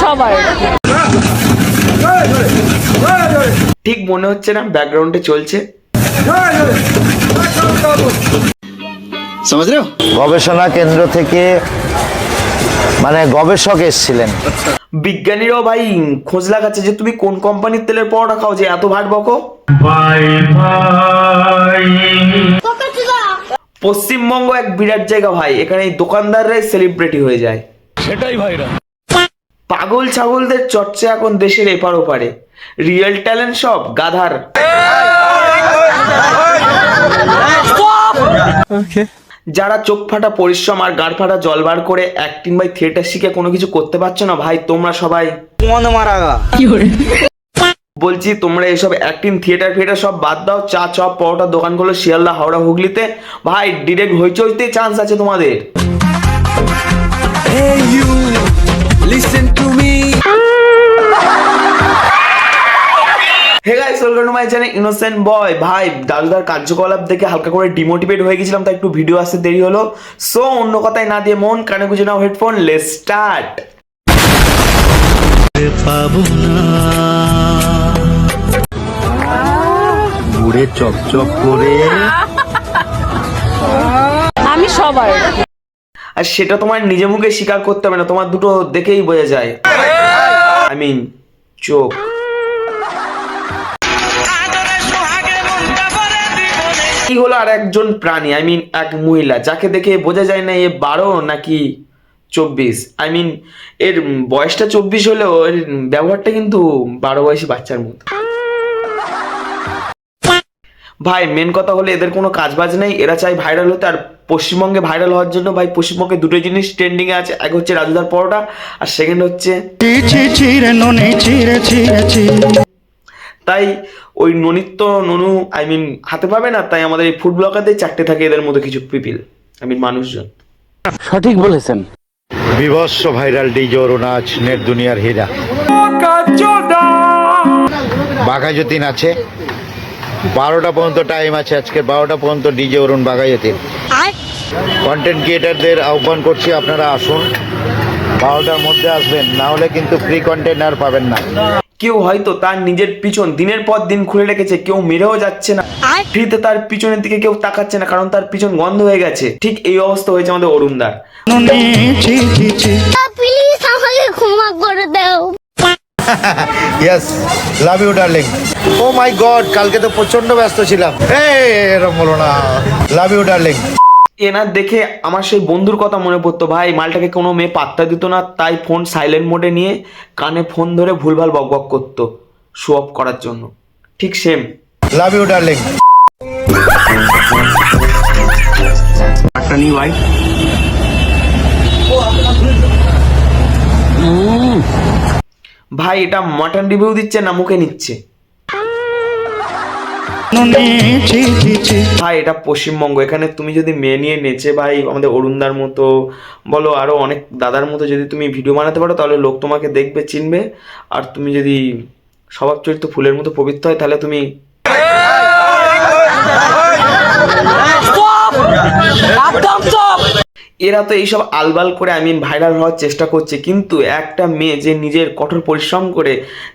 সবার ঠিক মনে হচ্ছে না ব্যাকগ্রাউন্ডে চলছে। গবেষণা কেন্দ্র থেকে মানে গবেষক এসেছিলেন। বিজ্ঞানীরাও ভাই খোঁজ লাগাচ্ছে যে তুমি কোন কোম্পানির তেলের পরোটা খাও যে এত ভাট বকো। পশ্চিমবঙ্গ এক বিরাট জায়গা ভাই, এখানে এই দোকানদাররাই সেলিব্রিটি হয়ে যায়। সেটাই ভাইরা। পাগল ছাগলদের চর্চা এখন দেশের এপার ওপারে। রিয়েল ট্যালেন্ট সব গাধার। যারা চোখ ফাটা পরিশ্রম আর গাড় ফাটা জল বার করে অ্যাক্টিং বাই থিয়েটার শিখে কোনো কিছু করতে পারছো না ভাই, তোমরা সবাই বলছি তোমরা এসব অ্যাক্টিং থিয়েটার সব বাদ দাও। চা চপ পরোটা দোকানগুলো শিয়ালদা হাওড়া হুগলিতে ভাই ডিরেক্ট হইচইতে চান্স আছে তোমাদের। Hey guys, welcome to my channel innocent boy. ভাই দাদুদার কার্যকলাপ দেখে হালকা করে ডিমোটিভেট হয়ে গেছিলাম, তাই একটু ভিডিও আসতে দেরি হলো। সো অন্য কথায় না দিয়ে মন কানে গুঁজে নাও হেডফোন, লেটস স্টার্ট। ঘুরে চকচক করে আমি সবার। আর সেটা তোমার নিজে মুখে স্বীকার করতে হবে না, তোমার দুটো দেখেই বোঝা যায়। আই মিন চোখ। কি হলো আর একজন প্রাণী, আই মিন এক মহিলা, যাকে দেখে বোঝা যায় না এ 12 নাকি 24। আই মিন এর বয়সটা 24 হলেও এর ব্যবহারটা কিন্তু 12 বয়সী বাচ্চার মতো। ভাই মেন কথা হলো এদের কোনো কাজ বাজ নেই, এরা চাই ভাইরাল হতে। আর পশ্চিমবঙ্গে ভাইরাল হওয়ার জন্য ভাই পশ্চিমবঙ্গে দুটো জিনিস ট্রেন্ডিং এ আছে, এক হচ্ছে রাজুদার পরোটা আর সেকেন্ড হচ্ছে তাই ওই ননিত্য ননু আই মিন হাতে পাবে না, তাই আমাদের এই ফুড ব্লগারদের চারটে থাকে এদের মতো কিছু পিপিল আই মিন মানুষজন। সঠিক বলেছেন। বিভৎস ভাইরাল ডিজে অরুণ আজ নেট দুনিয়ার হীরা। বাঘাযতীন আছে 12টা পর্যন্ত টাইম আছে, আজকে 12টা পর্যন্ত ডিজে অরুণ বাঘাযতীন। কন্টেন্ট ক্রিয়েটারদের আহ্বান করছি আপনারা আসুন, 12টার মধ্যে আসবেন, না হলে কিন্তু ফ্রি কন্টেন্ট আর পাবেন না। কেউ হয়তো তার নিজের পিছন দিনের পর দিন খুলে রেখেছে, কেউ মেরেও যাচ্ছে না, ফ্রিতে তার পিছনের দিকে কেউ তাকাচ্ছে না কারণ তার পিছন গন্ধ হয়ে গেছে। ঠিক এই অবস্থা হয়েছে আমাদের অরুণদার। প্লিজ আমাকে ক্ষমা করে দাও। Yes, love you darling. Oh my God, কালকে তো প্রচন্ড ব্যস্ত ছিলাম। এরকম বলো না, লাভ ইউ ডার্লিং। এনার দেখে আমার সেই বন্ধুর কথা মনে পড়তো ভাই, মালটাকে কোনো মেয়ে পাত্তা দিত না, তাই ফোন সাইলেন্ট মোডে নিয়ে কানে ফোন ধরে ভুলভাল বকবক করতো শো অফ করার জন্য। ঠিক সেম, লাভ ইউ ডার্লিং। ভাই এটা মাটন রিভিউ দিচ্ছে না মুখে নিচ্ছে। ভাই এটা পশ্চিমবঙ্গ, এখানে তুমি যদি মেয়ে নিয়ে নেচে ভাই আমাদের অরুণদার মতো বলো আরো অনেক দাদার মতো যদি তুমি ভিডিও বানাতে পারো তাহলে লোক তোমাকে দেখবে চিনবে। আর তুমি যদি স্বভাব চরিত্র ফুলের মতো পবিত্র হয় তাহলে তুমি এরা তো এইসব আলবাল করে আই মিন ভাইরাল হওয়ার চেষ্টা করছে, কিন্তু একটা মেয়ে যে নিজের কঠোর পরিশ্রম করে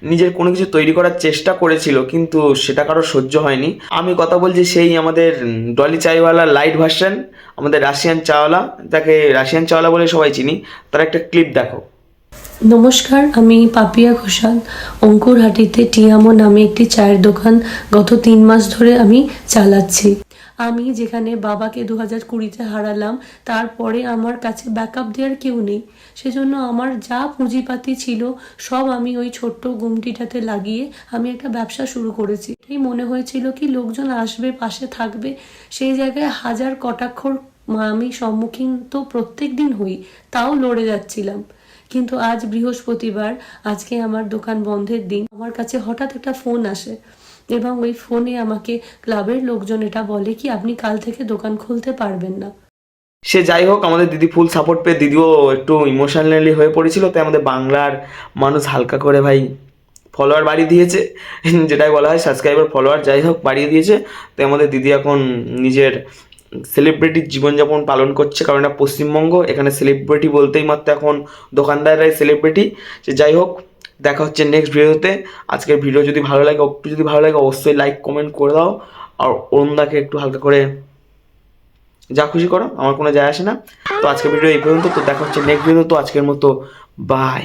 নিজের কোনো কিছু তৈরি করার চেষ্টা করেছিল কিন্তু সেটা কারো সহ্য হয়নি। আমি কথা বলছি সেই আমাদের ডলি চাইওয়ালা লাইট ভার্সন, আমাদের রাশিয়ান চাওয়ালা, যাকে রাশিয়ান চাওয়ালা বলে সবাই চিনি, তার একটা ক্লিপ দেখো। নমস্কার, আমি পাপিয়া ঘোষাল। অঙ্কুরহাটিতে টিয়ামো নামে একটি চায়ের দোকান গত 3 মাস ধরে আমি চালাচ্ছি। আমি যেখানে বাবাকে 2020-তে হারালাম, তারপরে আমার কাছে ব্যাকআপ দেওয়ার কেউ নেই, সেজন্য আমার যা পুঁজিপাতি ছিল সব আমি ওই ছোট্ট গুমটিটাতে লাগিয়ে আমি একটা ব্যবসা শুরু করেছি। এই মনে হয়েছিল কি লোকজন আসবে, পাশে থাকবে, সেই জায়গায় হাজার কটাক্ষর আমি সম্মুখীন তো প্রত্যেক দিন হই, তাও লড়ে যাচ্ছিলাম। কিন্তু আজ বৃহস্পতিবার, আজকে আমার দোকান বন্ধের দিন, আমার কাছে হঠাৎ একটা ফোন আসে এবং ওই ফোনে আমাকে ক্লাবের লোকজন এটা বলে কি আপনি কাল থেকে দোকান খুলতে পারবেন না। সে যাই হোক, আমাদের দিদি ফুল সাপোর্ট পেয়ে দিদিও একটু ইমোশনালি হয়ে পড়েছিল, তাই আমাদের বাংলার মানুষ হালকা করে ভাই ফলোয়ার বাড়িয়ে দিয়েছে, যেটাই বলা হয় সাবস্ক্রাইবার ফলোয়ার যাই হোক বাড়িয়ে দিয়েছে। তাই আমাদের দিদি এখন নিজের সেলিব্রিটির জীবনযাপন পালন করছে, কারণ এটা পশ্চিমবঙ্গ, এখানে সেলিব্রিটি বলতেই মাত্র এখন দোকানদাররাই সেলিব্রিটি। যে যাই হোক, দেখা হচ্ছে নেক্সট ভিডিওতে। আজকের ভিডিও যদি ভালো লাগে, একটু যদি ভালো লাগে অবশ্যই লাইক কমেন্ট করে দাও, আর অরুণদাকে একটু হালকা করে যা খুশি করো, আমার কোনো যায় আসে না। তো আজকের ভিডিও এই পর্যন্ত, তো দেখা হচ্ছে নেক্সট ভিডিও। তো আজকের মতো বাই।